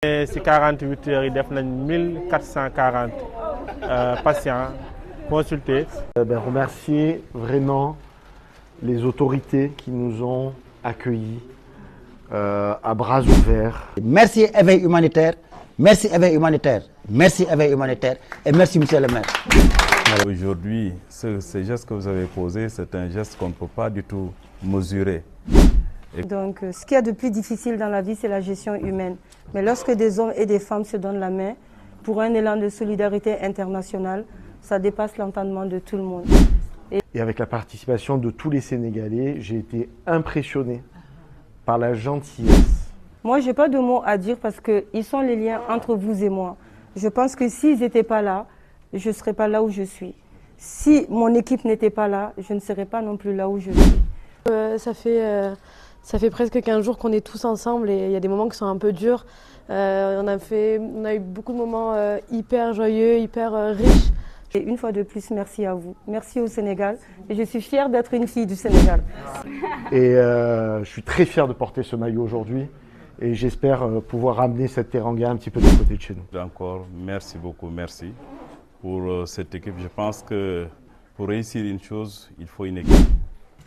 Ces 48 heures, il y a 1440 patients consultés. Remercier vraiment les autorités qui nous ont accueillis à bras ouverts. Merci Éveil Humanitaire, merci Éveil Humanitaire, merci Éveil Humanitaire et merci Monsieur le maire. Aujourd'hui, ce geste que vous avez posé, c'est un geste qu'on ne peut pas du tout mesurer. Donc, ce qu'il y a de plus difficile dans la vie, c'est la gestion humaine. Mais lorsque des hommes et des femmes se donnent la main pour un élan de solidarité internationale, ça dépasse l'entendement de tout le monde. Et avec la participation de tous les Sénégalais, j'ai été impressionné par la gentillesse. Moi, je n'ai pas de mots à dire parce qu'ils sont les liens entre vous et moi. Je pense que s'ils n'étaient pas là, je ne serais pas là où je suis. Si mon équipe n'était pas là, je ne serais pas non plus là où je suis. Ça fait presque 15 jours qu'on est tous ensemble et il y a des moments qui sont un peu durs. On a eu beaucoup de moments hyper joyeux, hyper riches. Et une fois de plus, merci à vous. Merci au Sénégal. Et je suis fière d'être une fille du Sénégal. Et je suis très fier de porter ce maillot aujourd'hui. Et j'espère pouvoir ramener cette teranga un petit peu du côté de chez nous. Encore, merci beaucoup, merci pour cette équipe. Je pense que pour réussir une chose, il faut une équipe.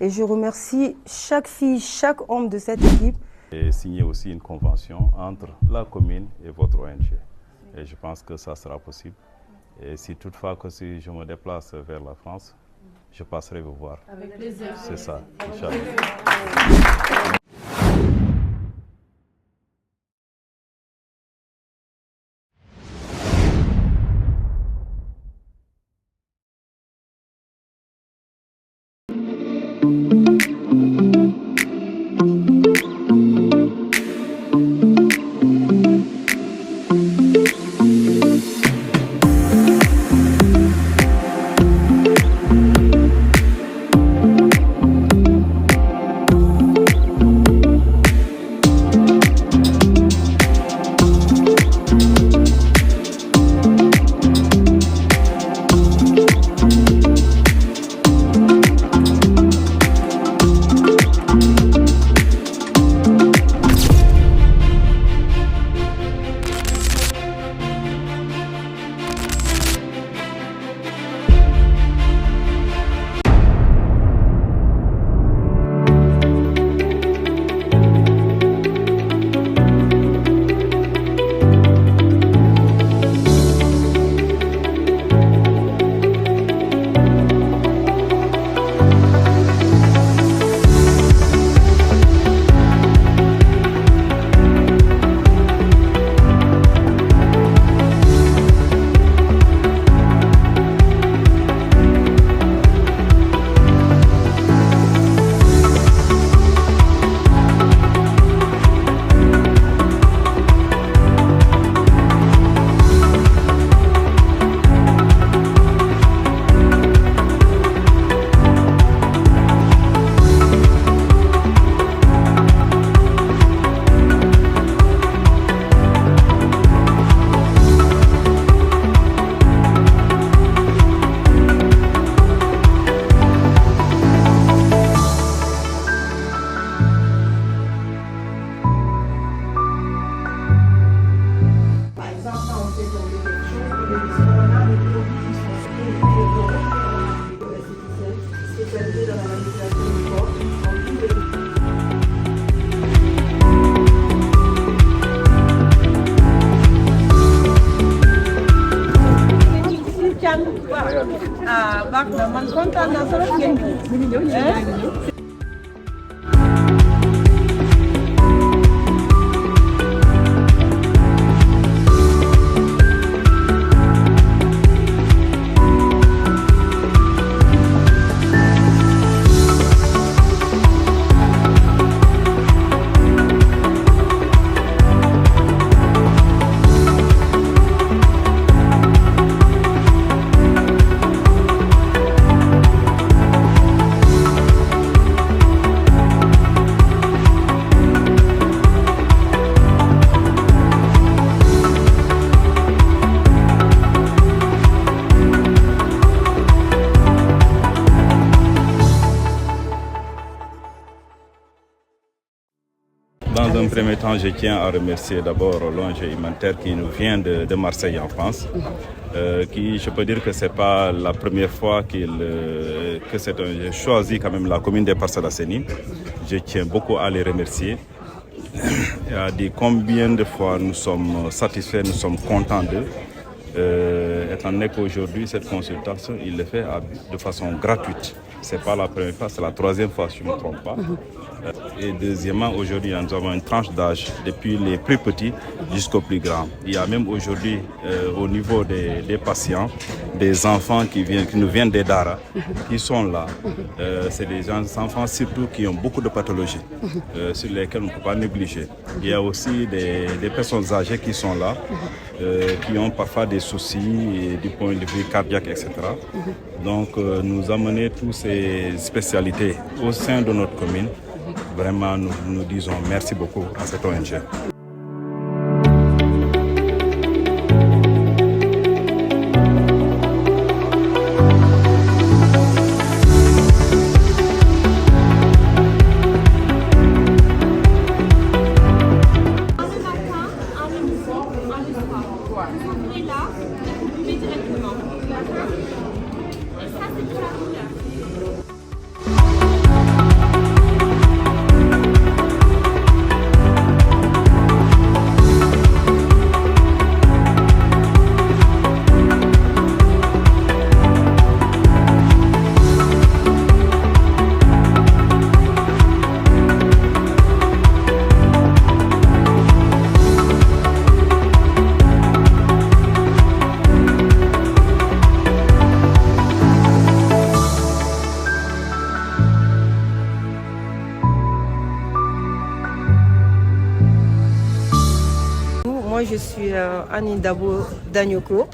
Et je remercie chaque fille, chaque homme de cette équipe. Et signer aussi une convention entre la commune et votre ONG. Et je pense que ça sera possible. Et si toutefois que si je me déplace vers la France, je passerai vous voir. Avec plaisir. C'est ça, Inch'Allah. baax na man kontaan naa trop ngeen ñëw. Dans un premier temps, je tiens à remercier d'abord l'ONG Humanitaire qui nous vient de Marseille en France. Qui, je peux dire que c'est pas la première fois que c'est un choisi quand même la commune des Parcelles Assainies. Je tiens beaucoup à les remercier. Et à dire combien de fois nous sommes satisfaits, nous sommes contents d'eux. Étant donné qu'aujourd'hui, cette consultation, il le fait de façon gratuite. Ce n'est pas la première fois, c'est la troisième fois, si je ne me trompe pas. Et deuxièmement, aujourd'hui, nous avons une tranche d'âge depuis les plus petits jusqu'aux plus grands. Il y a même aujourd'hui, au niveau des patients, des enfants qui nous viennent des Dara, qui sont là. C'est des enfants surtout qui ont beaucoup de pathologies sur lesquelles on ne peut pas négliger. Il y a aussi des personnes âgées qui sont là, qui ont parfois des soucis du point de vue cardiaque, etc. Donc, nous amener toutes ces spécialités au sein de notre commune. Vraiment, nous disons merci beaucoup à cette ONG. Moi, je suis Annie Dabo Danyoko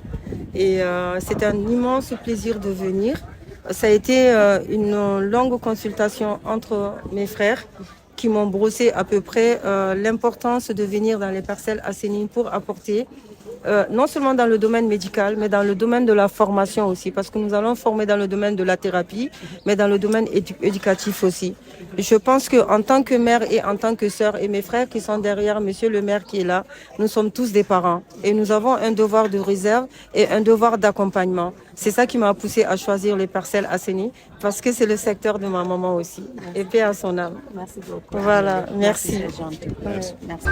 et c'est un immense plaisir de venir. Ça a été une longue consultation entre mes frères qui m'ont brossé à peu près l'importance de venir dans les Parcelles Assainies pour apporter, non seulement dans le domaine médical, mais dans le domaine de la formation aussi, parce que nous allons former dans le domaine de la thérapie, mais dans le domaine éducatif aussi. Je pense qu'en tant que mère et en tant que sœur, et mes frères qui sont derrière, monsieur le maire qui est là, nous sommes tous des parents et nous avons un devoir de réserve et un devoir d'accompagnement. C'est ça qui m'a poussé à choisir les Parcelles Assainies, parce que c'est le secteur de ma maman aussi. Et paix à son âme. Merci beaucoup. Voilà, merci. Merci. Merci.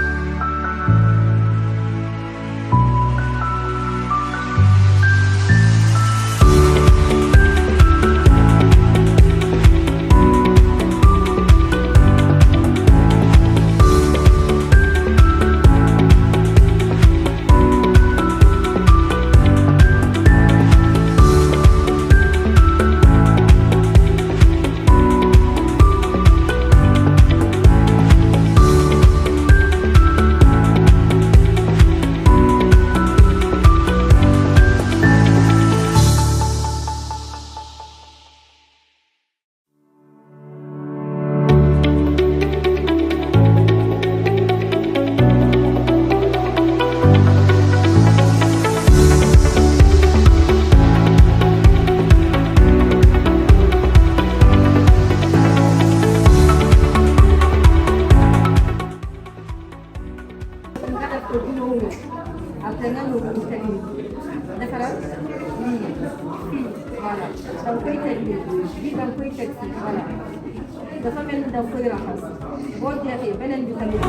Après nga ñëw ko teg nii defaral lii voilà da nga koy teg nii da nga koy teg fii voilà dafa mel ni da nga koy raxas boo jeexee beneen bi tamit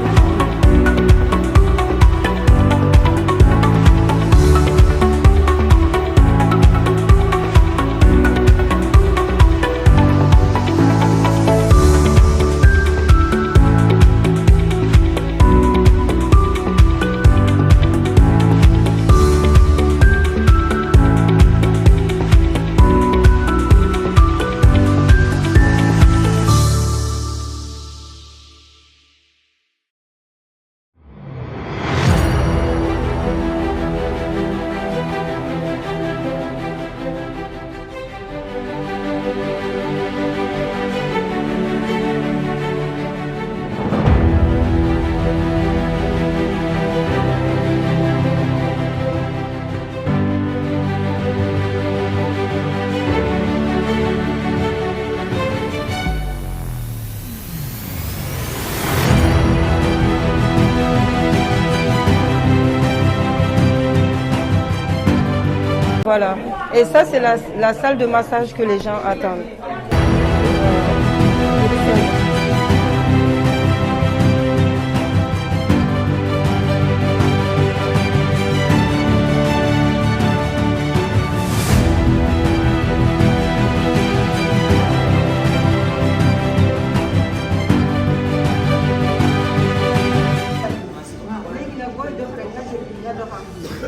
Voilà. Et ça, c'est la salle de massage que les gens attendent.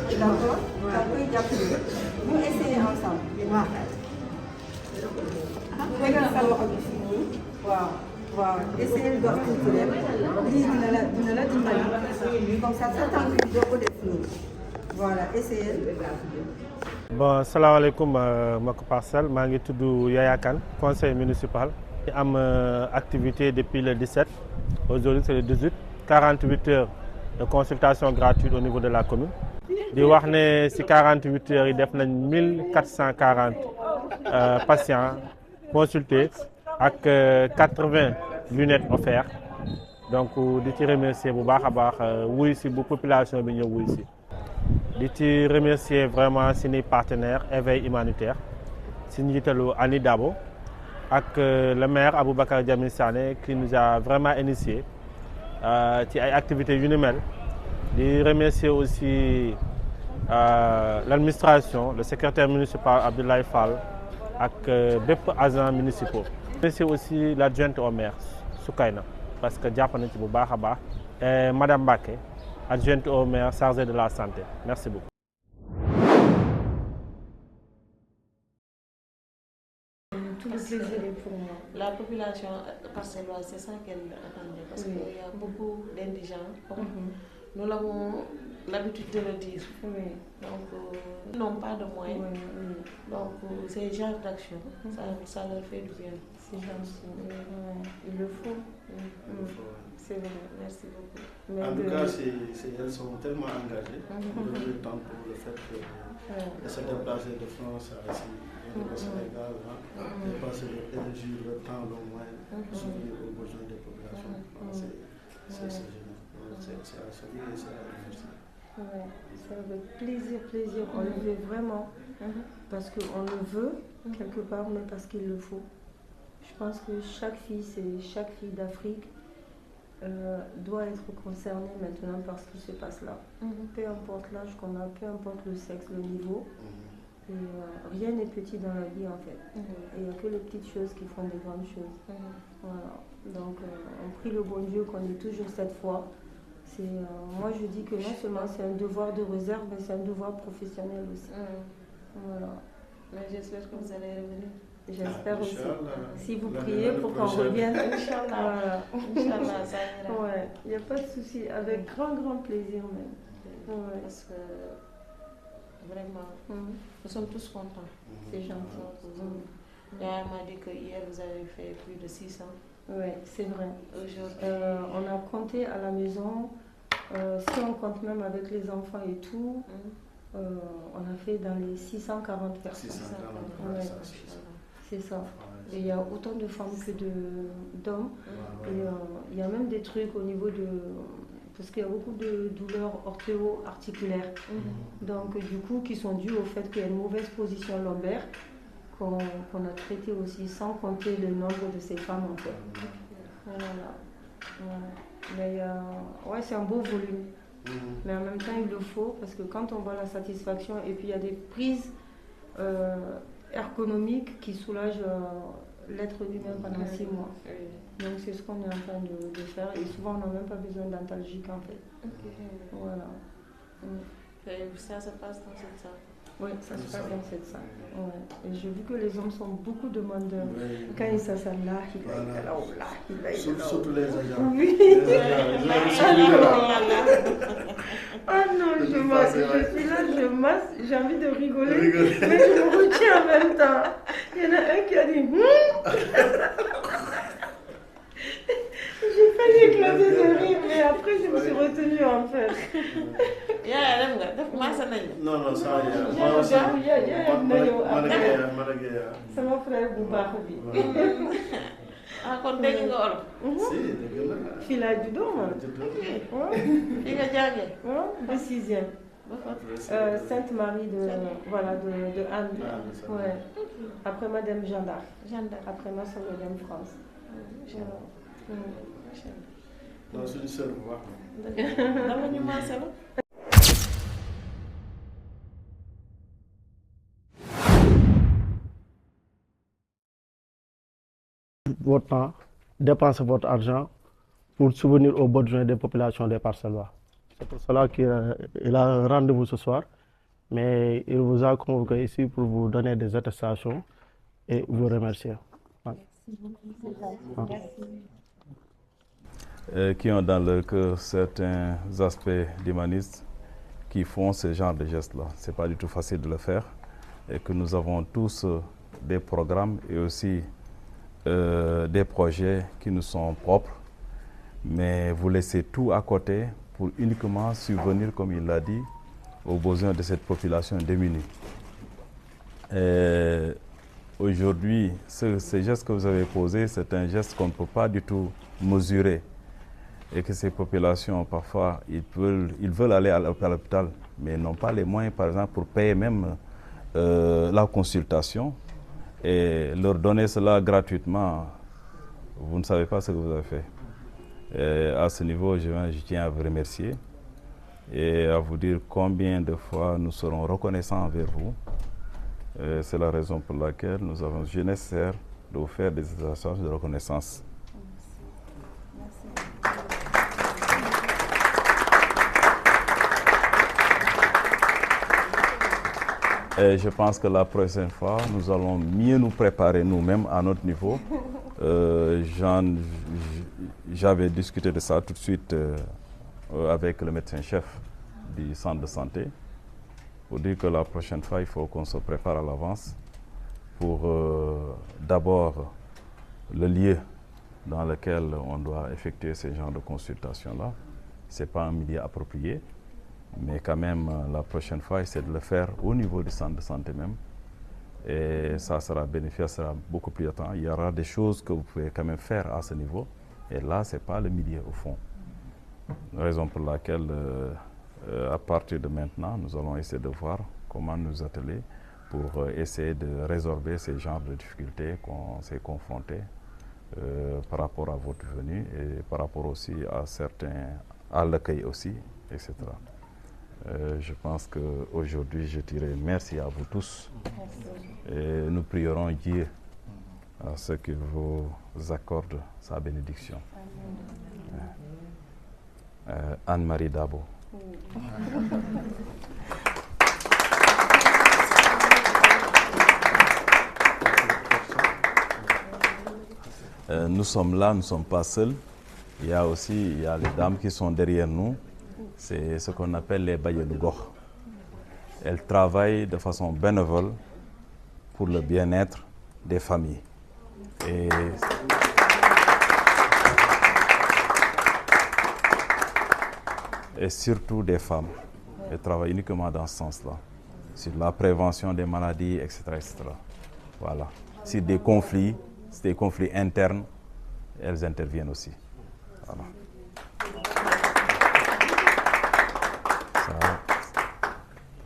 D'accord. Vous essayez ensemble. Waaw essayez dox tuuti rek lii dina la dimbali comme ça sa tànk bi doo ko def nii voilà essayez. Bon, salaamaaleykum mbokk Parcelles maa ngi tudd Yaya Kane conseil municipal. am activité depuis le 17 aujourd'hui c'est le 18 48 heures de consultation gratuite au niveau de la commune. di wax ne ci 48 heures yi def nañ 1440 patients consultés ak 80 lunettes offertes donc di ci remercier bu baax a baax wuy ci bu population bi ñëw wuy ci. di ci remercier vraiment suñuy partenaires éveil humanitaire ci njiitalu Ani Dabo ak le maire Aboubacar Jamil Sané qui nous a vraiment initié ci ay activités yu ni mel. di remercier aussi l'administration, le secrétaire municipal Abdoulaye Fall ak bépp agent municipaux. Remercier aussi l'adjointe au maire Soukayna parce que jàpp nañ ci bu baax a baax et madame Mbacké adjointe au maire chargée de la santé. Merci beaucoup. Tout le plaisir est pour moi. La population parcelloise, c'est ça qu'elle attendait parce qu'il y a beaucoup d'indigents. Nous avons l'habitude de le dire. Oui. Donc, ils n'ont pas de moyens. Oui. Donc, ces genres d'action, ça leur fait du bien. C'est gentil. Il le faut. C'est vrai. Merci beaucoup. En tout cas, elles sont tellement engagées. Le temps pour le fait de se déplacer de France à ici, au Sénégal, de passer l'énergie, le temps, le moyen, souvenir aux besoins des populations. C'est génial. C'est à saluer et c'est à remercier. Ouais, c'est avec plaisir. On le veut vraiment parce qu'on le veut quelque part, mais parce qu'il le faut. Je pense que chaque fille d'Afrique doit être concernée maintenant par ce qui se passe là. Peu importe l'âge qu'on a, peu importe le sexe, le niveau. Et, rien n'est petit dans la vie en fait. Il n'y a que les petites choses qui font des grandes choses. Voilà. Donc on prie le bon Dieu qu'on ait toujours cette foi. Moi je dis que non seulement c'est un devoir de réserve, mais c'est un devoir professionnel aussi. Voilà. Mais j'espère que vous allez revenir. J'espère aussi. Si vous priez pour qu'on revienne, Inch'Allah. Inch'Allah, ça ira. Ouais, il n'y a pas de souci, avec grand plaisir même. Ouais. Parce que vraiment, nous sommes tous contents. C'est gentil. Yaya m'a dit que hier vous avez fait plus de 600. Oui, c'est vrai. Aujourd'hui, on a compté à la maison, si on compte même avec les enfants et tout, on a fait dans les 640 personnes. 640, ouais. C'est ça. Et il y a autant de femmes que d'hommes. Et il y a même des trucs au niveau de... Parce qu'il y a beaucoup de douleurs ortho-articulaires. Donc du coup, qui sont dues au fait qu'il y a une mauvaise position lombaire qu'on a traité aussi, sans compter le nombre de ces femmes en fait. Voilà. Mais ouais, c'est un beau volume. Mais en même temps, il le faut parce que quand on voit la satisfaction et puis il y a des prises ergonomiques qui soulagent l'être humain pendant 6 mois. Donc c'est ce qu'on est en train de faire et souvent on n'a même pas besoin d'antalgique en fait. Voilà. Et ça se passe dans cette salle? Oui, ça se passe dans cette salle. Ouais. Et j'ai vu que les hommes sont beaucoup demandeurs. Quand ils s'assemblent là, surtout les agents. Oui. Ah non, je suis là, je masse, j'ai envie de rigoler, mais je me retiens en même temps. Il y en a un qui a dit J'ai failli éclater de rire, mais après je me suis retenue en fait. Non, ça y est. C'est mon frère Bouba. Ah, kon dégg nga olof? Si, dégg nga. Fii laa juddoo man. Fii nga jàngee? Ba 6e. Sainte-Marie de Anne. Ouais. Après Madame Jeanne d'Arc. Après ma soeur Madame France. Non, c'est une seule voix. Votre temps, dépensez votre argent pour souvenir aux besoins des populations des Parcellois. C'est pour cela qu'il a un rendez-vous ce soir, mais il vous a convoqué ici pour vous donner des attestations et vous remercier. Qui ont dans leur cœur certains aspects d'humanisme qui font ce genre de gestes-là. Ce n'est pas du tout facile de le faire et que nous avons tous des programmes et aussi des projets qui nous sont propres, mais vous laissez tout à côté pour uniquement subvenir, comme il l'a dit, aux besoins de cette population démunie. Aujourd'hui, ce geste que vous avez posé, c'est un geste qu'on ne peut pas du tout mesurer et que ces populations, parfois, ils veulent aller à l'hôpital, mais n'ont pas les moyens, par exemple, pour payer même la consultation. Et leur donner cela gratuitement, vous ne savez pas ce que vous avez fait. Et à ce niveau, je tiens à vous remercier et à vous dire combien de fois nous serons reconnaissants envers vous. C'est la raison pour laquelle nous avons jugé nécessaire de vous faire des exercices de reconnaissance. Et je pense que la prochaine fois, nous allons mieux nous préparer nous-mêmes à notre niveau. J'avais discuté de ça tout de suite avec le médecin-chef du centre de santé pour dire que la prochaine fois, il faut qu'on se prépare à l'avance pour d'abord le lieu dans lequel on doit effectuer ce genre de consultation-là. Ce n'est pas un milieu approprié. Mais quand même, la prochaine fois, essayer de le faire au niveau du centre de santé même. Et ça sera bénéfique, ça sera beaucoup plus attendu. Il y aura des choses que vous pouvez quand même faire à ce niveau. Et là, ce n'est pas le milieu au fond. Raison pour laquelle, à partir de maintenant, nous allons essayer de voir comment nous atteler pour essayer de résorber ces genres de difficultés qu'on s'est confrontés par rapport à votre venue et par rapport aussi à l'accueil aussi, etc. Je pense qu'aujourd'hui, je dirais merci à vous tous. Et nous prierons Dieu à ce qu'il vous accorde sa bénédiction. Anne-Marie Dabo. Nous sommes là, nous ne sommes pas seuls. Il y a les dames qui sont derrière nous. C'est ce qu'on appelle les Bayelougor. Elles travaillent de façon bénévole pour le bien-être des familles. Et surtout des femmes. Elles travaillent uniquement dans ce sens-là, sur la prévention des maladies, etc., etc. Voilà. Sur des conflits internes, elles interviennent aussi. Voilà.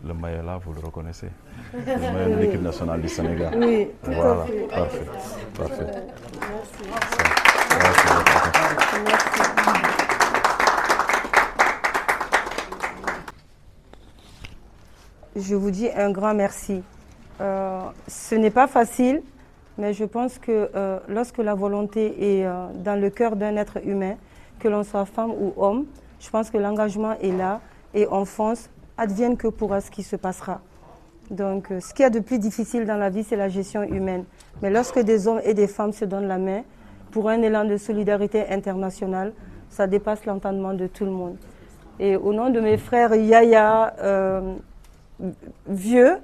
Le maillot là, vous le reconnaissez? Le maillot de l'équipe nationale du Sénégal. Oui, tout voilà, à fait. Parfait. Merci. Je vous dis un grand merci. Ce n'est pas facile, mais je pense que lorsque la volonté est dans le cœur d'un être humain, que l'on soit femme ou homme, je pense que l'engagement est là et on fonce, advienne que pourra ce qui se passera. Donc, ce qu'il y a de plus difficile dans la vie, c'est la gestion humaine. Mais lorsque des hommes et des femmes se donnent la main pour un élan de solidarité internationale, ça dépasse l'entendement de tout le monde. Et au nom de mes frères Yaya, Vieux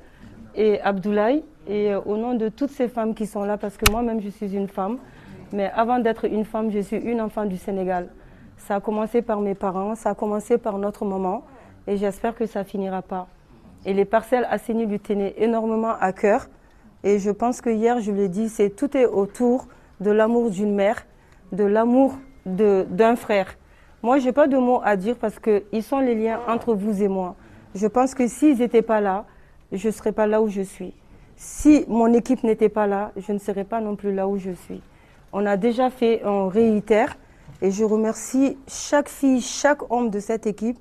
et Abdoulaye, et au nom de toutes ces femmes qui sont là, parce que moi-même je suis une femme, mais avant d'être une femme, je suis une enfant du Sénégal. Ça a commencé par mes parents, ça a commencé par notre maman, et j'espère que ça finira pas. Et les Parcelles Assainies lui tenaient énormément à cœur, et je pense que hier, je l'ai dit, tout est autour de l'amour d'une mère, de l'amour d'un frère. Moi, je n'ai pas de mots à dire parce qu'ils sont les liens entre vous et moi. Je pense que s'ils n'étaient pas là, je ne serais pas là où je suis. Si mon équipe n'était pas là, je ne serais pas non plus là où je suis. On a déjà fait, on réitère, et je remercie chaque fille, chaque homme de cette équipe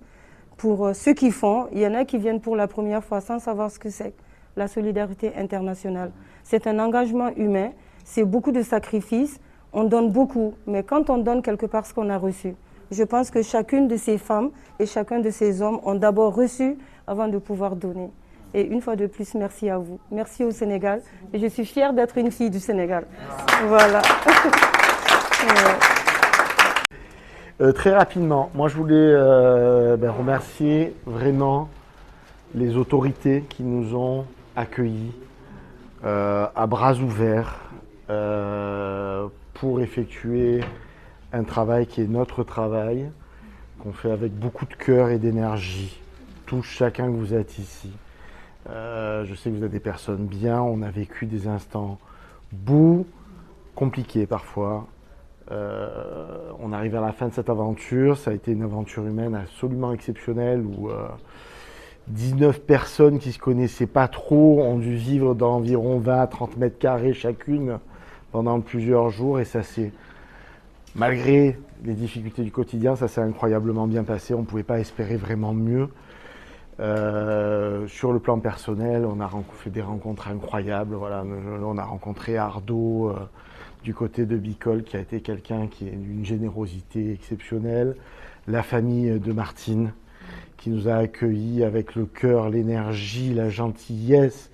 pour ce qu'ils font. Il y en a qui viennent pour la première fois sans savoir ce que c'est, la solidarité internationale. C'est un engagement humain, c'est beaucoup de sacrifices, on donne beaucoup, mais quand on donne quelque part ce qu'on a reçu, je pense que chacune de ces femmes et chacun de ces hommes ont d'abord reçu avant de pouvoir donner. Et une fois de plus, merci à vous. Merci au Sénégal. Et je suis fière d'être une fille du Sénégal. Voilà. Très rapidement, moi je voulais remercier vraiment les autorités qui nous ont accueillis à bras ouverts pour effectuer un travail qui est notre travail, qu'on fait avec beaucoup de cœur et d'énergie, tous, chacun que vous êtes ici. Je sais que vous êtes des personnes bien, on a vécu des instants compliqués parfois. On arrive à la fin de cette aventure, ça a été une aventure humaine absolument exceptionnelle où 19 personnes qui ne se connaissaient pas trop ont dû vivre dans environ 20 à 30 mètres carrés chacune pendant plusieurs jours et ça s'est, malgré les difficultés du quotidien, ça s'est incroyablement bien passé, on ne pouvait pas espérer vraiment mieux. Sur le plan personnel, on a fait des rencontres incroyables. Voilà, on a rencontré Ardo du côté de Bicol, qui a été quelqu'un qui est d'une générosité exceptionnelle. La famille de Martine, qui nous a accueillis avec le cœur, l'énergie, la gentillesse,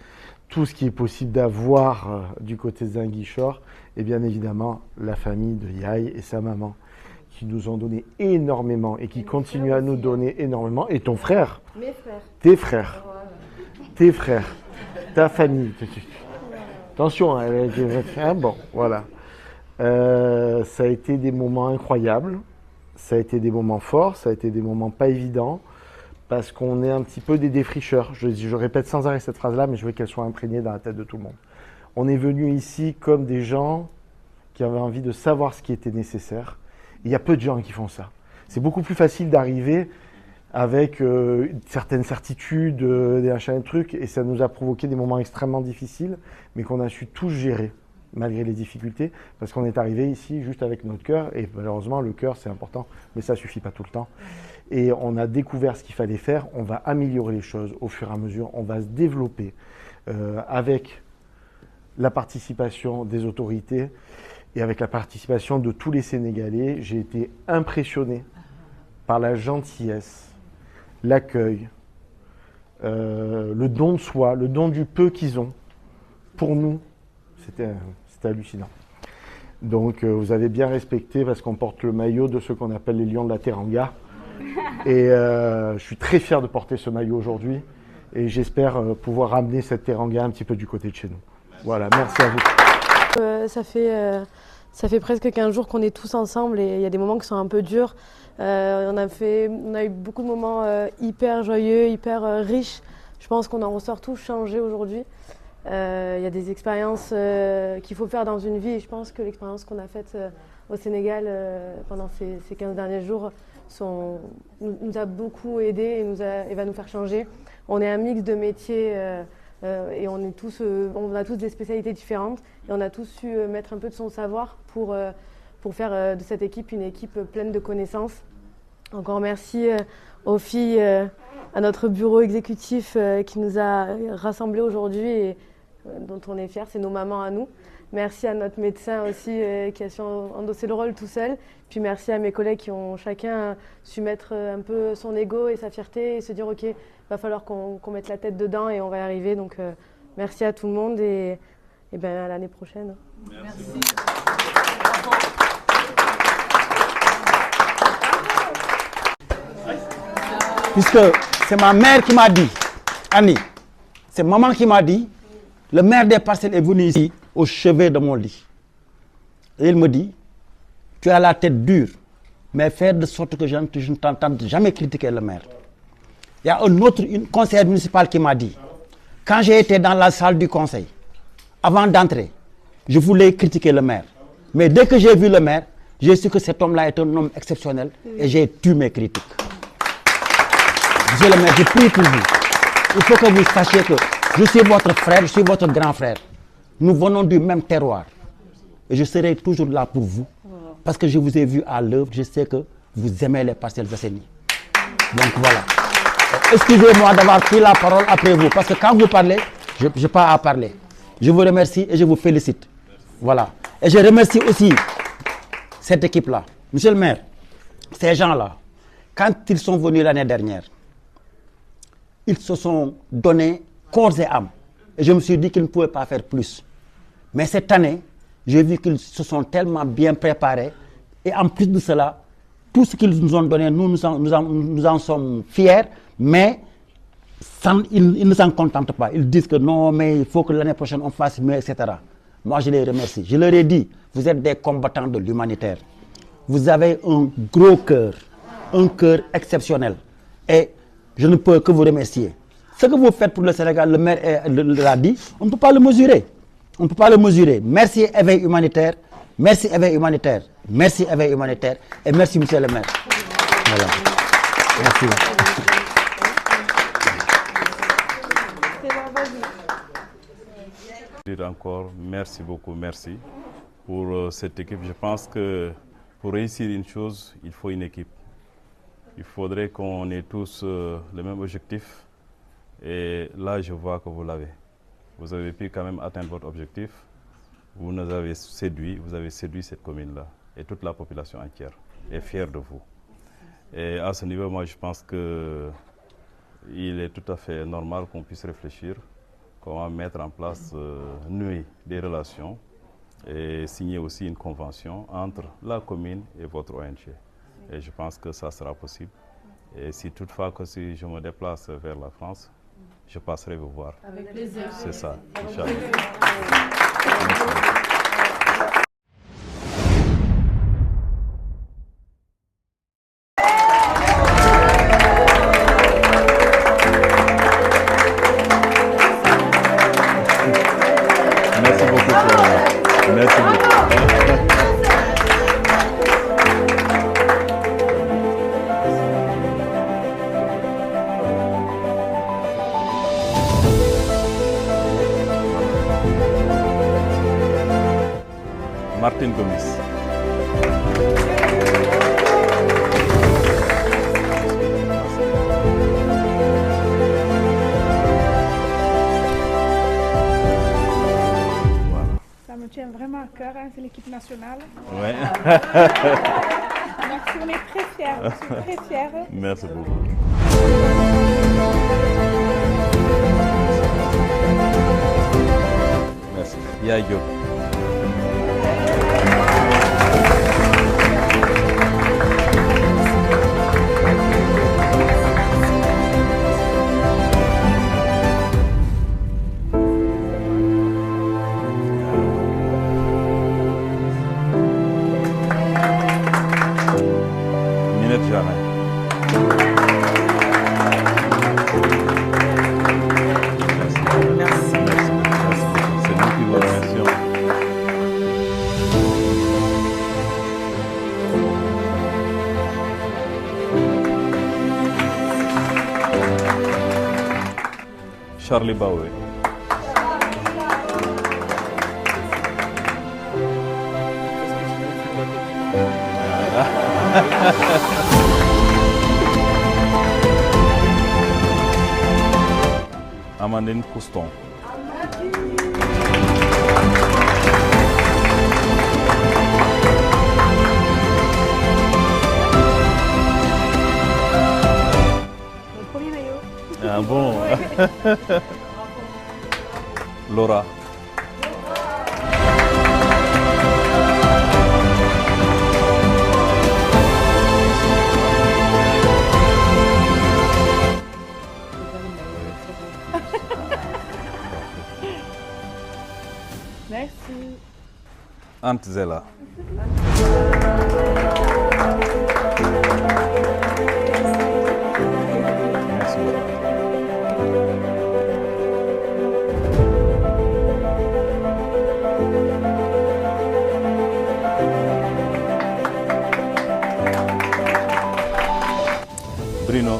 tout ce qui est possible d'avoir du côté de Ziguinchor. Et bien évidemment, la famille de Yaye et sa maman, qui nous ont donné énormément et qui continuent à nous donner énormément. Et ton frère. Mes frères. Tes frères. Voilà. Tes frères. Ta famille. Attention, bon, voilà. Ça a été des moments incroyables. Ça a été des moments forts. Ça a été des moments pas évidents. Parce qu'on est un petit peu des défricheurs. Je répète sans arrêt cette phrase-là, mais je veux qu'elle soit imprégnée dans la tête de tout le monde. On est venu ici comme des gens qui avaient envie de savoir ce qui était nécessaire. Il y a peu de gens qui font ça. C'est beaucoup plus facile d'arriver avec certaines certitudes, des machins, des trucs, et ça nous a provoqué des moments extrêmement difficiles, mais qu'on a su tous gérer, malgré les difficultés, parce qu'on est arrivé ici juste avec notre cœur, et malheureusement, le cœur, c'est important, mais ça ne suffit pas tout le temps. Et on a découvert ce qu'il fallait faire, on va améliorer les choses au fur et à mesure, on va se développer avec la participation des autorités, et avec la participation de tous les Sénégalais. J'ai été impressionné par la gentillesse, l'accueil, le don de soi, le don du peu qu'ils ont. Pour nous, c'était hallucinant. Donc vous avez bien respecté parce qu'on porte le maillot de ce qu'on appelle les Lions de la Teranga. Et je suis très fier de porter ce maillot aujourd'hui. Et j'espère pouvoir ramener cette Teranga un petit peu du côté de chez nous. Voilà, merci à vous. Ça fait presque 15 jours qu'on est tous ensemble et il y a des moments qui sont un peu durs. On a eu beaucoup de moments hyper joyeux, hyper riches. Je pense qu'on en ressort tous changés aujourd'hui. Il y a des expériences qu'il faut faire dans une vie et je pense que l'expérience qu'on a faite au Sénégal pendant ces 15 derniers jours nous a beaucoup aidés et va nous faire changer. On est un mix de métiers et on a tous des spécialités différentes et on a tous su mettre un peu de son savoir pour faire de cette équipe une équipe pleine de connaissances. Encore merci aux filles, à notre bureau exécutif qui nous a rassemblés aujourd'hui et dont on est fiers, c'est nos mamans à nous. Merci à notre médecin aussi qui a su endosser le rôle tout seul. Puis merci à mes collègues qui ont chacun su mettre un peu son ego et sa fierté et se dire ok, il va falloir qu'on mette la tête dedans et on va y arriver. Donc merci à tout le monde et ben, à l'année prochaine. Merci. Puisque c'est ma mère qui m'a dit, Annie, c'est maman qui m'a dit, le maire des Parcelles est venu ici au chevet de mon lit. Et il me dit, tu as la tête dure, mais faire de sorte que je ne t'entende jamais critiquer le maire. Il y a une conseillère municipale qui m'a dit, quand j'ai été dans la salle du conseil, avant d'entrer, je voulais critiquer le maire. Mais dès que j'ai vu le maire, j'ai su que cet homme-là est un homme exceptionnel et j'ai tué mes critiques. Monsieur le maire, je prie pour vous. Il faut que vous sachiez que je suis votre frère, je suis votre grand frère. Nous venons du même terroir. Et je serai toujours là pour vous. Parce que je vous ai vu à l'œuvre, je sais que vous aimez les Parcelles Assainies. Donc voilà. Excusez-moi d'avoir pris la parole après vous. Parce que quand vous parlez, je n'ai pas à parler. Je vous remercie et je vous félicite. Voilà. Et je remercie aussi cette équipe-là. Monsieur le maire, ces gens-là, quand ils sont venus l'année dernière, ils se sont donnés corps et âme. Et je me suis dit qu'ils ne pouvaient pas faire plus. Mais cette année, j'ai vu qu'ils se sont tellement bien préparés. Et en plus de cela, tout ce qu'ils nous ont donné, nous en sommes fiers. Mais ils ne s'en contentent pas. Ils disent que non, mais il faut que l'année prochaine on fasse mieux, etc. Moi, je les remercie. Je leur ai dit, vous êtes des combattants de l'humanitaire. Vous avez un gros cœur, un cœur exceptionnel. Et je ne peux que vous remercier. Ce que vous faites pour le Sénégal, le maire l'a dit, on ne peut pas le mesurer. On ne peut pas le mesurer. Merci Éveil Humanitaire, merci Éveil Humanitaire, merci Éveil Humanitaire et merci monsieur le maire. Voilà. Merci. Encore merci beaucoup, merci pour cette équipe. Je pense que pour réussir une chose, il faut une équipe. Il faudrait qu'on ait tous le même objectif. Et là, je vois que vous l'avez. Vous avez pu quand même atteindre votre objectif. Vous nous avez séduit, vous avez séduit cette commune-là. Et toute la population entière est fière de vous. Et à ce niveau, moi, je pense qu'il est tout à fait normal qu'on puisse réfléchir comment mettre en place, nouer des relations et signer aussi une convention entre la commune et votre ONG. Et je pense que ça sera possible. Et si toutefois que si je me déplace vers la France, je passerai vous voir. Avec plaisir. C'est ça, Inch'Allah. Merci beaucoup. Merci beaucoup. Martin Gomis. Ça me tient vraiment à cœur, hein, c'est l'équipe nationale. Ouais. Merci, on est très fiers, je suis très fière. Merci beaucoup. Merci. Yayo. Minette Jamais. Merci. C'est nous qui vous remercions. Charlie Baoué. Amandine Couston. Mon premier maillot. Ah bon. Laura. Merci. Antzela. Merci beaucoup. Bruno.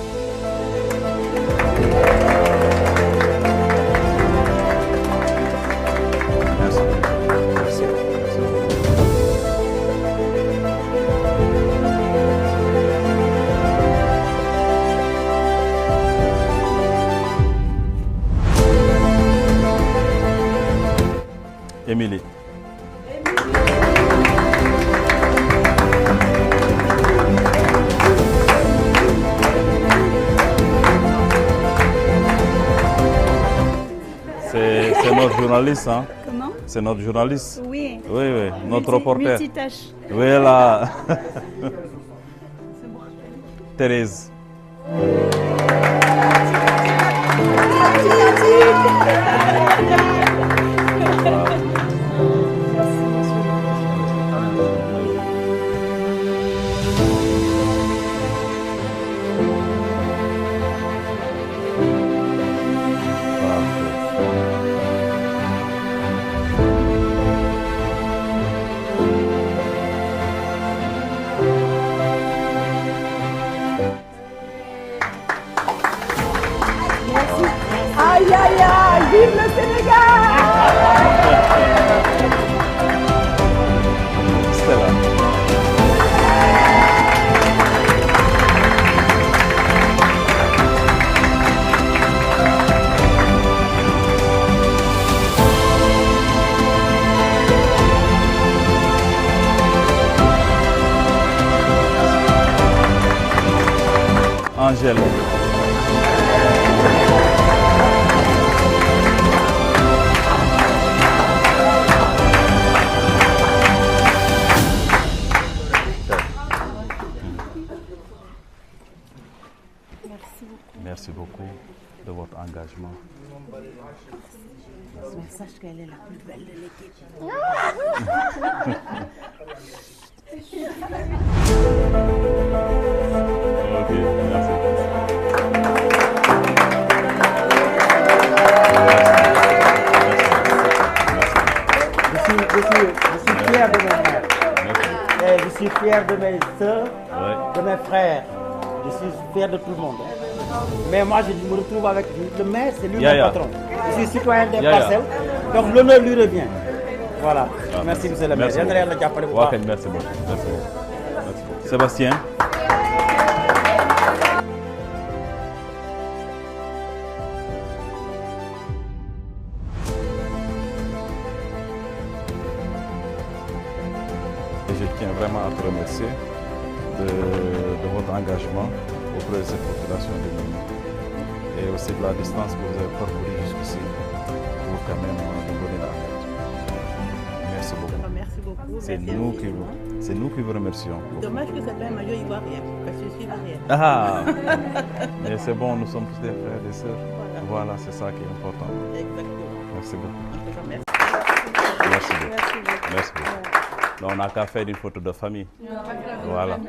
Émilie. C'est notre journaliste, hein? Comment? C'est notre journaliste. Oui. Oui, oui, notre reporter. Multitâche. Oui, là. Thérèse. Aïe aïe aïe, vive le Sénégal! Stella. Angèle. Merci beaucoup de votre engagement. Mais sache qu'elle est la plus belle de l'équipe. Ok, merci. Je suis fier de mes frères. Et je suis fier de mes soeurs, de mes frères. Je suis fier de tout le monde. Mais moi, je me retrouve avec le maire, c'est lui mon patron. Je suis citoyen des parcelles, donc l'honneur lui revient. Voilà. Merci, monsieur le maire. Merci beaucoup. Merci beaucoup. Sébastien. Je tiens vraiment à te remercier de votre engagement auprès de cette population de Nîmes et aussi de la distance que vous avez parcourue jusqu'ici pour quand même nous donner la aide. Merci beaucoup. Merci beaucoup. C'est nous qui vous remercions. Dommage que c'est pas un maillot ivoirien, parce que je suis derrière. Ah, mais c'est bon, nous sommes tous des frères et des sœurs. Voilà, c'est ça qui est important. Exactement. Merci beaucoup. Merci. Merci beaucoup. Merci beaucoup. Donc, on n'a qu'à faire une photo de famille. Voilà.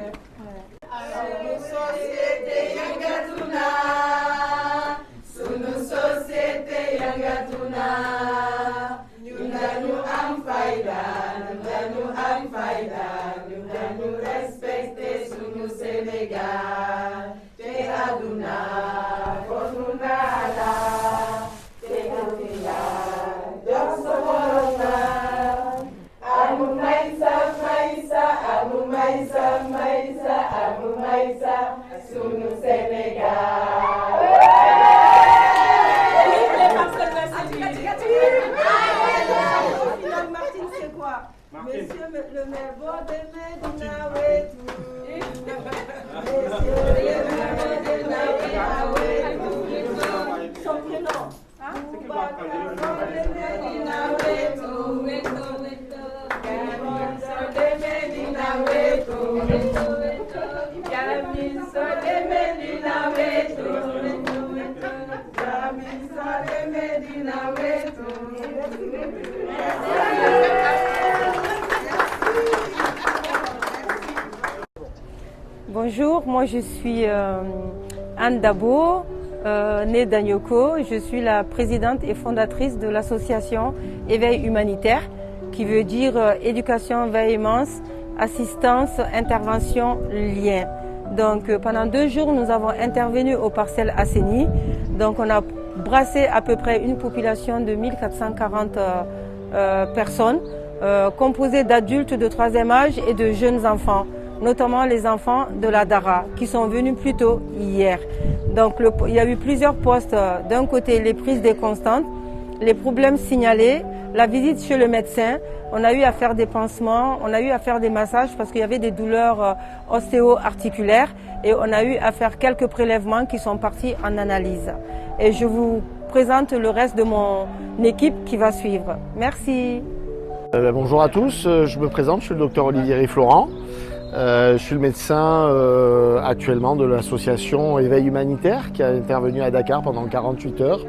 Monsieur le maire, bon demain, dina wetu. Monsieur le maire, dina wetu. Son prénom. Bon demain, dina wetu. Bon demain, dina wetu. Yami, so demain, dina wetu. Yami, so demain, dina wetu. Bonjour, moi je suis Anne Dabo, née d'Anyoko. Je suis la présidente et fondatrice de l'association Éveil Humanitaire, qui veut dire éducation, veillement, assistance, intervention, lien. Donc pendant 2 jours, nous avons intervenu aux parcelles Asseni. Donc on a brassé à peu près une population de 1440 personnes, composée d'adultes de 3e âge et de jeunes enfants, notamment les enfants de la Dara, qui sont venus plus tôt hier. Donc il y a eu plusieurs postes. D'un côté, les prises des constantes, les problèmes signalés, la visite chez le médecin, on a eu à faire des pansements, on a eu à faire des massages parce qu'il y avait des douleurs ostéo-articulaires et on a eu à faire quelques prélèvements qui sont partis en analyse. Et je vous présente le reste de mon équipe qui va suivre. Merci. Bonjour à tous, je me présente, je suis le docteur Olivier Riflorent. Je suis le médecin actuellement de l'association Éveil Humanitaire qui a intervenu à Dakar pendant 48 heures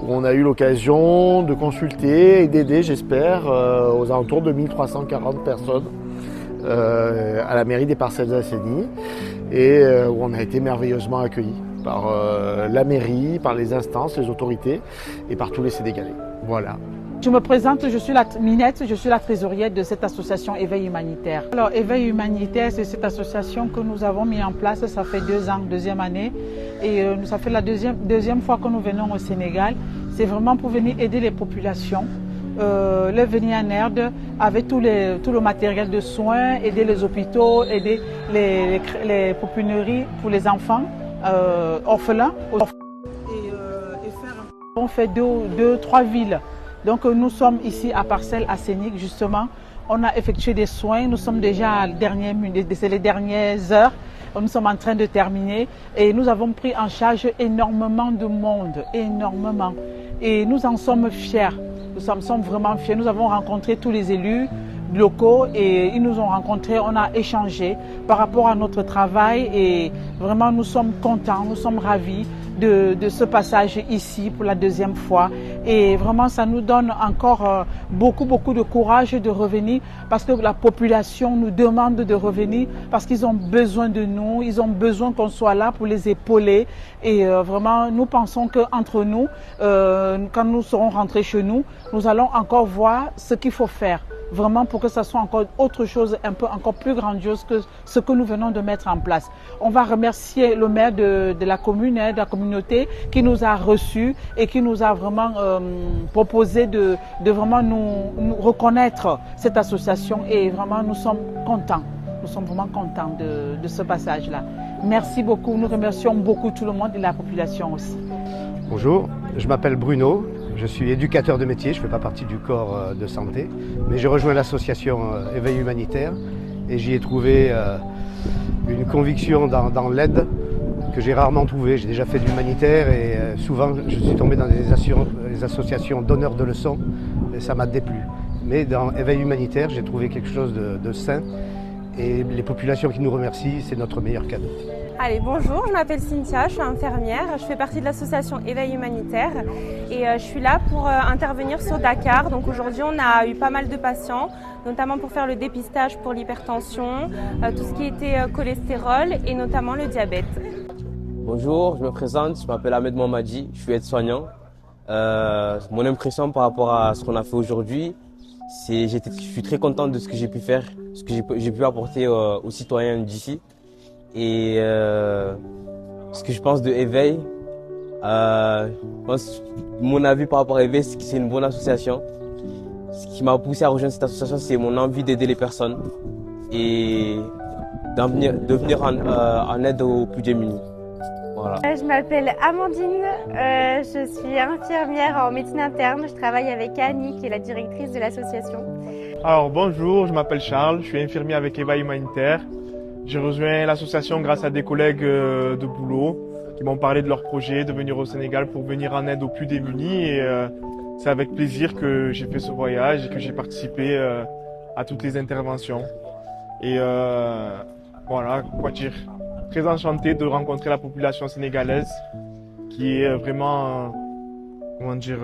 où on a eu l'occasion de consulter et d'aider, j'espère, aux alentours de 1340 personnes à la mairie des Parcelles Assainies et où on a été merveilleusement accueillis par la mairie, par les instances, les autorités et par tous les Sénégalais. Voilà. Je me présente, je suis Minette, je suis la trésorière de cette association Éveil Humanitaire. Alors Éveil Humanitaire, c'est cette association que nous avons mis en place, ça fait 2 ans, 2e année. Et ça fait la deuxième fois que nous venons au Sénégal. C'est vraiment pour venir aider les populations, leur venir en aide avec tout le matériel de soins, aider les hôpitaux, aider les pouponneries pour les enfants orphelins. On fait 2-3 villes. Donc nous sommes ici à Parcelles Assainies justement. On a effectué des soins, nous sommes déjà à les dernières heures. Nous sommes en train de terminer et nous avons pris en charge énormément de monde, énormément. Et nous en sommes fiers, nous sommes vraiment fiers. Nous avons rencontré tous les élus locaux et ils nous ont rencontrés, on a échangé par rapport à notre travail et vraiment nous sommes contents, nous sommes ravis de ce passage ici pour la 2e fois et vraiment ça nous donne encore beaucoup de courage de revenir parce que la population nous demande de revenir parce qu'ils ont besoin de nous, ils ont besoin qu'on soit là pour les épauler et vraiment nous pensons qu'entre nous, quand nous serons rentrés chez nous, nous allons encore voir ce qu'il faut faire vraiment pour que ça soit encore autre chose, encore plus grandiose que ce que nous venons de mettre en place. On va remercier le maire de la commune, de la communauté qui nous a reçus et qui nous a vraiment proposé de vraiment nous reconnaître cette association et vraiment nous sommes contents. Nous sommes vraiment contents de ce passage-là. Merci beaucoup, nous remercions beaucoup tout le monde et la population aussi. Bonjour, je m'appelle Bruno. Je suis éducateur de métier, je ne fais pas partie du corps de santé, mais j'ai rejoint l'association Éveil Humanitaire et j'y ai trouvé une conviction dans l'aide que j'ai rarement trouvée. J'ai déjà fait de l'humanitaire et souvent je suis tombé dans des associations donneurs de leçons et ça m'a déplu. Mais dans Éveil Humanitaire, j'ai trouvé quelque chose de sain et les populations qui nous remercient, c'est notre meilleur cadeau. Allez, bonjour, je m'appelle Cynthia, je suis infirmière, je fais partie de l'association Éveil Humanitaire et je suis là pour intervenir sur Dakar. Donc aujourd'hui on a eu pas mal de patients, notamment pour faire le dépistage pour l'hypertension, tout ce qui était cholestérol et notamment le diabète. Bonjour, je me présente, je m'appelle Ahmed Mohamadi, je suis aide-soignant. Mon impression par rapport à ce qu'on a fait aujourd'hui, je suis très content de ce que j'ai pu faire, ce que j'ai pu apporter aux citoyens d'ici. Et ce que je pense de Éveil, mon avis par rapport à Éveil, c'est que c'est une bonne association. Ce qui m'a poussé à rejoindre cette association, c'est mon envie d'aider les personnes et de venir en aide aux plus démunis. Voilà. Je m'appelle Amandine, je suis infirmière en médecine interne. Je travaille avec Annie, qui est la directrice de l'association. Alors bonjour, je m'appelle Charles, je suis infirmier avec Éveil Humanitaire. J'ai rejoint l'association grâce à des collègues de boulot qui m'ont parlé de leur projet de venir au Sénégal pour venir en aide aux plus démunis. Et c'est avec plaisir que j'ai fait ce voyage et que j'ai participé à toutes les interventions. Et voilà, quoi dire, très enchanté de rencontrer la population sénégalaise qui est vraiment, comment dire,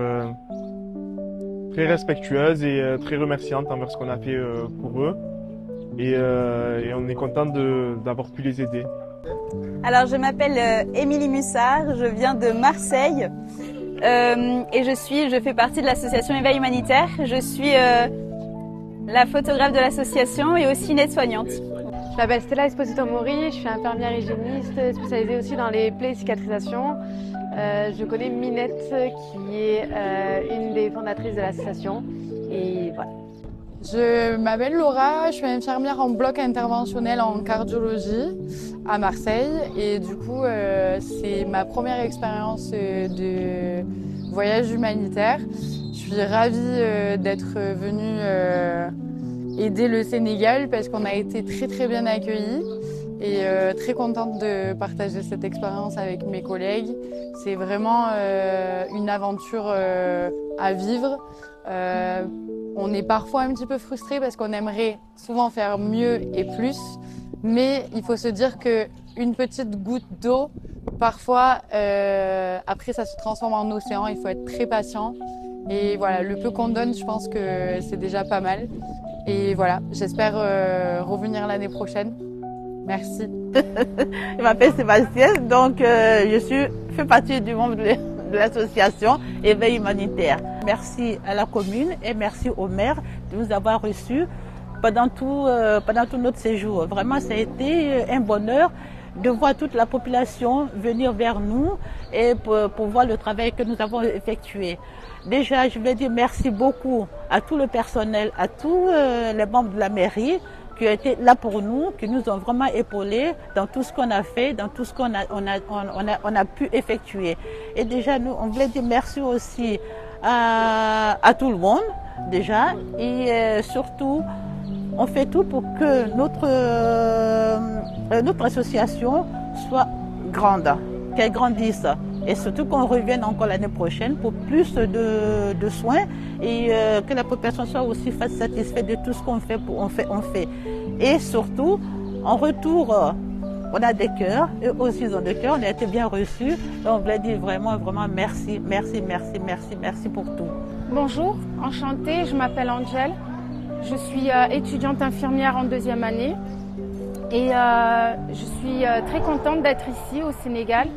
très respectueuse et très remerciante envers ce qu'on a fait pour eux. Et on est content d'avoir pu les aider. Alors je m'appelle Émilie Mussard, je viens de Marseille et je fais partie de l'association Éveil Humanitaire. Je suis la photographe de l'association et aussi une aide-soignante. Je m'appelle Stella Esposito Mori, je suis infirmière hygiéniste spécialisée aussi dans les plaies et cicatrisations. Je connais Minette qui est une des fondatrices de l'association et voilà. Je m'appelle Laura, je suis infirmière en bloc interventionnel en cardiologie à Marseille et du coup c'est ma première expérience de voyage humanitaire suis ravie d'être venue aider le Sénégal parce qu'on a été très bien accueillis et très contente de partager cette expérience avec mes collègues. C'est vraiment une aventure à vivre. On est parfois un petit peu frustré parce qu'on aimerait souvent faire mieux et plus, mais il faut se dire qu'une petite goutte d'eau, parfois, après ça se transforme en océan, il faut être très patient. Et voilà, le peu qu'on donne, je pense que c'est déjà pas mal. Et voilà, j'espère revenir l'année prochaine. Merci. Je m'appelle Sébastien, donc je fais partie du membre de l'association Éveil Humanitaire. Merci à la commune et merci au maire de nous avoir reçus pendant tout notre séjour. Vraiment, ça a été un bonheur de voir toute la population venir vers nous et pour voir le travail que nous avons effectué. Déjà, je veux dire merci beaucoup à tout le personnel, à tous les membres de la mairie qui ont été là pour nous, qui nous ont vraiment épaulés dans tout ce qu'on a fait, dans tout ce qu'on a pu effectuer. Et déjà, on voulait dire merci aussi à tout le monde, déjà, et surtout, on fait tout pour que notre association soit grande, qu'elle grandisse. Et surtout qu'on revienne encore l'année prochaine pour plus de soins et que la population soit aussi satisfaite de tout ce qu'on fait. On fait. Et surtout, en retour, on a des cœurs, eux aussi ils ont des cœurs, on a été bien reçus. Et on voulait dire vraiment merci pour tout. Bonjour, enchantée, je m'appelle Angèle. Je suis étudiante infirmière en 2e année et je suis très contente d'être ici au Sénégal.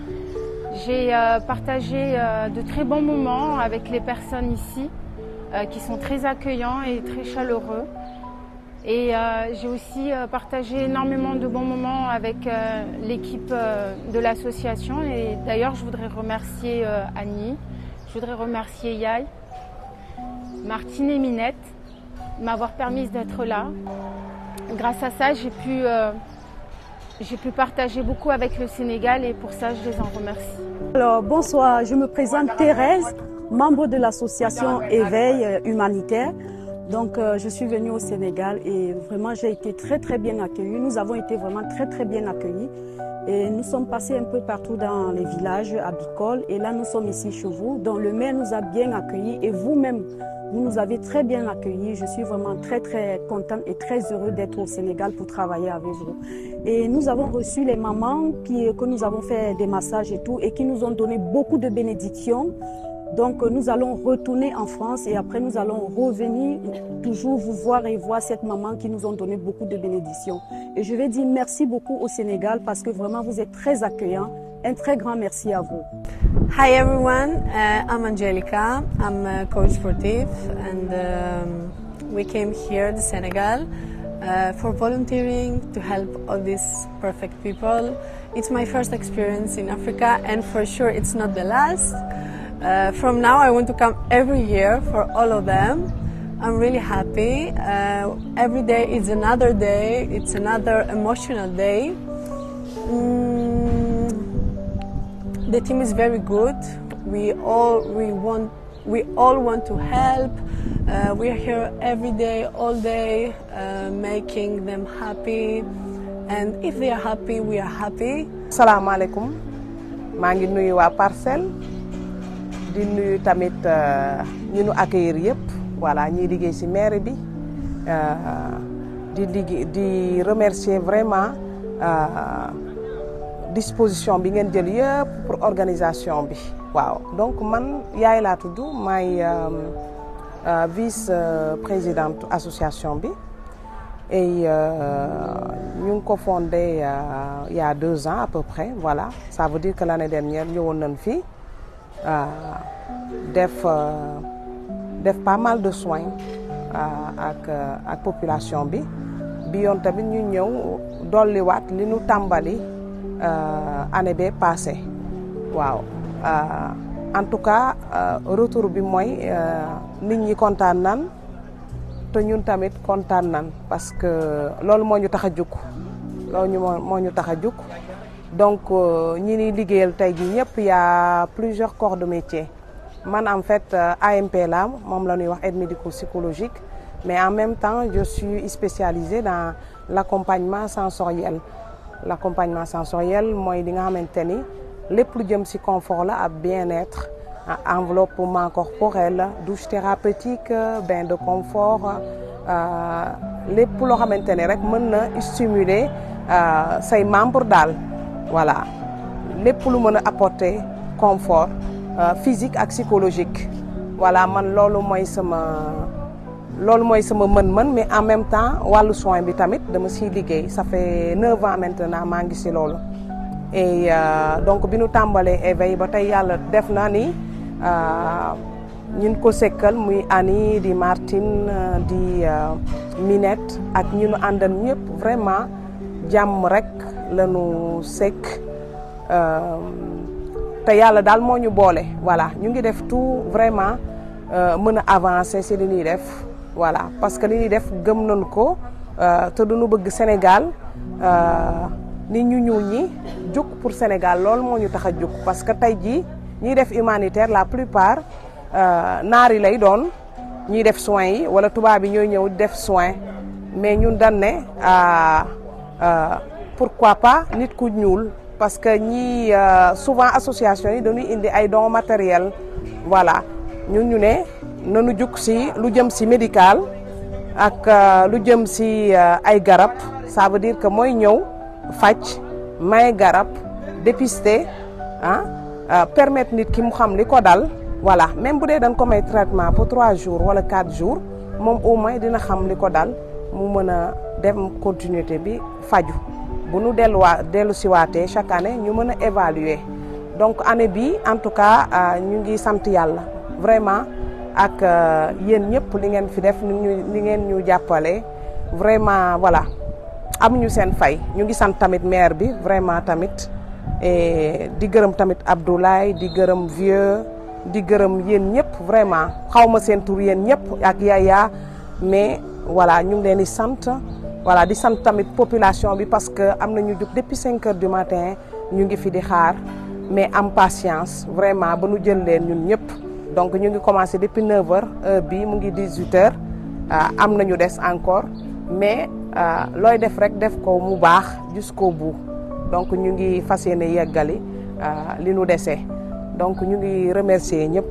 J'ai partagé de très bons moments avec les personnes ici qui sont très accueillants et très chaleureux. Et j'ai aussi partagé énormément de bons moments avec l'équipe de l'association. Et d'ailleurs, je voudrais remercier Annie, je voudrais remercier Yaye, Martine et Minette de m'avoir permis d'être là. Grâce à ça, j'ai pu partager beaucoup avec le Sénégal et pour ça, je les en remercie. Alors, bonsoir, je me présente Thérèse, membre de l'association Éveil Humanitaire. Donc, je suis venue au Sénégal et vraiment, j'ai été très bien accueillie. Nous avons été vraiment très bien accueillis. Et nous sommes passés un peu partout dans les villages à Bicol. Et là, nous sommes ici chez vous. Donc, le maire nous a bien accueillis et vous-même, vous nous avez très bien accueillis. Je suis vraiment très contente et très heureux d'être au Sénégal pour travailler avec vous. Et nous avons reçu les mamans que nous avons fait des massages et tout et qui nous ont donné beaucoup de bénédictions. Donc nous allons retourner en France et après nous allons revenir toujours vous voir et voir cette maman qui nous ont donné beaucoup de bénédictions. Et je vais dire merci beaucoup au Sénégal parce que vraiment vous êtes très accueillants. Un très grand merci à vous. Hi everyone, I'm Angelica. I'm a coach sportive and we came here to Senegal for volunteering to help all these perfect people. It's my first experience in Africa and for sure it's not the last. From now I want to come every year for all of them. I'm really happy. Every day is another day. It's another emotional day. The team is very good. We all want to help. We are here every day, all day, making them happy. And if they are happy, we are happy. Assalamu alaikum. maa ngi nuyu waa Parcelles di nuyu tamit ñi ñu accueillir yëpp voilà ñi liggéey ci mairie bi di remercier vraiment disposition bi ngeen jël yëpp pour organisation bi waaw donc man yaay laa tudd maay vice présidente association bi et ñu ngi ko fondé il y a 2 ans à peu près voilà ça veut dire que l'année dernière ñëwoon nañ fi def pas mal de soins ak population bi yoon tamit ñu ñëw dolliwaat li ñu tàmbali année bee passé waaw en tout cas retour bi mooy nit ñi kontaan nan te ñun tamit kontaan nan parce que loolu moo ñu tax a jóg moo ñu tax a jóg donc ñi ni liggéeyal tey ji ñëpp y a plusieurs corps de métier man en fait AMP là moom la ñuy wax aide médico-psychologique mais en même temps je suis spécialisée dans l'accompagnement sensoriel. L'accompagnement sensoriel mooy li nga xamante ni lépp lu jëm ci confort la ak bien-être, enveloppement corporel, douche thérapeutique, bain de confort, lépp loo xamante ne rek mën na stimuler say membres daal voilà lépp lu mën a apporter confort physique ak psychologique voilà man loolu mooy sama mën-mën mais en même temps wàllu soin bi tamit dama siy liggéey ça fait 9 ans maintenant maa ngi si loolu et donc bi nu tàmbalee éveil ba tey yàlla def na ni ñun ko sekkal muy Annie di Martine di Minette ak ñu nu àndal ñëpp vraiment jàmm rek la ñu sekk te yàlla daal moo ñu boole voilà ñu ngi def tout vraiment mën a avancer ci li ñuy def voilà parce que li ñuy def gëm nañu ko te duñu bëgg Sénégal nit ñu ñuul ñi jóg pour Sénégal loolu moo ñu tax a jóg parce que tey jii ñiy def humanitaire la plupart naar yi lay doon ñiy def soins yi wala tubaab yi ñooy ñëw def soins mais ñun dañ ne pourquoi pas nit ku ñuul parce que ñi souvent association yi dañuy indi ay dons matériels voilà ñun ñu ne nañu jug ci lu jëm ci médical ak lu jëm ci ay garab ça veut dire que mooy ñëw faj may garab dépister permettre nit ki mu xam li ko dal voilà même bu dee dañ ko may traitement pour 3 jours wala 4 jours moom au moins dina xam li ko dal mu mën a dem continuité bi faju bu nu dellu siwaatee chaque année ñu mën a évaluer donc année bi en tout cas ñu ngi sant yàlla vraiment ak yéen ñëpp li ngeen fi def li ngeen ñu jàppale vraiment voilà amuñu seen fay ñu ngi sant tamit maire bi vraiment tamit et di gërëm tamit Abdoulaye di gërëm Vieux di gërëm yéen ñëpp vraiment xawma seen tur yéen ñëpp ak Yaya mais voilà ñu ngi leen di sant voilà di sant tamit population bi parce que am na ñu jóg depuis 5 heures du matin ñu ngi fi di xaar mais am patience vraiment ba nu jël leen ñun ñëpp donc ñu ngi commencé depuis 9 heures heure bi mu ngi 18 heures am na ñu des encore mais looy def rek def ko mu baax jusqu'au bout donc ñu ngi fas yéene yeggali li nu dese donc ñu ngi remercier ñëpp